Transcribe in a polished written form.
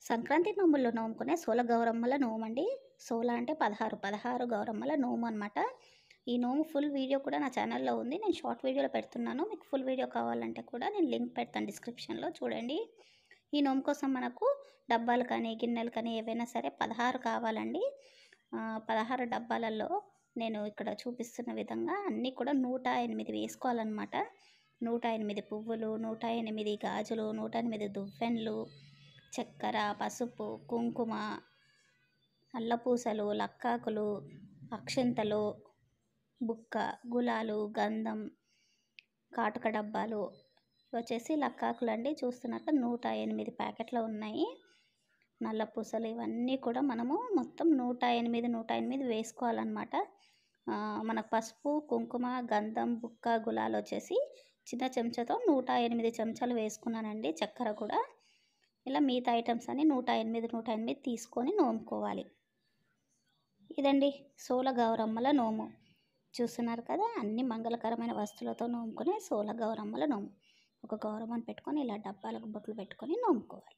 సంక్రాంతి నోముల్లో నోముకునే సోల గౌరమ్మల నోమండి. సోల అంటే 16 గౌరమ్మల నోము అనమాట. ఈ నోము ఫుల్ వీడియో కూడా నా ఛానల్లో ఉంది. నేను షార్ట్ వీడియోలో పెడుతున్నాను. మీకు ఫుల్ వీడియో కావాలంటే కూడా నేను లింక్ పెడతాను డిస్క్రిప్షన్లో చూడండి. ఈ నోము కోసం మనకు డబ్బాలు కానీ గిన్నెలు కానీ ఏవైనా సరే 16 కావాలండి. 16 డబ్బాలలో నేను ఇక్కడ చూపిస్తున్న విధంగా అన్నీ కూడా 108 వేసుకోవాలన్నమాట. 108 పువ్వులు, 108 గాజులు, 108 దువ్వెనలు, చక్కెర, పసుపు, కుంకుమ, నల్లపూసలు, లక్కాకులు, అక్షింతలు, బుక్క, గులాలు, గంధం, కాటుక డబ్బాలు వచ్చేసి లక్కాకులు అండి. చూస్తున్నారు కదా 108 ప్యాకెట్లు ఉన్నాయి. నల్లపూసలు ఇవన్నీ కూడా మనము మొత్తం 108 వేసుకోవాలన్నమాట. మనకు పసుపు, కుంకుమ, గంధం, బుక్క, గులాలు వచ్చేసి చిన్న చెంచాతో 108 చెంచాలు వేసుకున్నానండి. చక్కెర కూడా ఇలా మిగతా ఐటమ్స్ అన్ని 108 తీసుకొని నోముకోవాలి. ఇదండి సోల గౌరమ్మల నోము. చూస్తున్నారు కదా అన్ని మంగళకరమైన వస్తువులతో నోముకునే సోల గౌరమ్మల నోము. ఒక గౌరమ్మను పెట్టుకొని ఇలా డబ్బాలకు బొట్లు పెట్టుకొని నోముకోవాలి.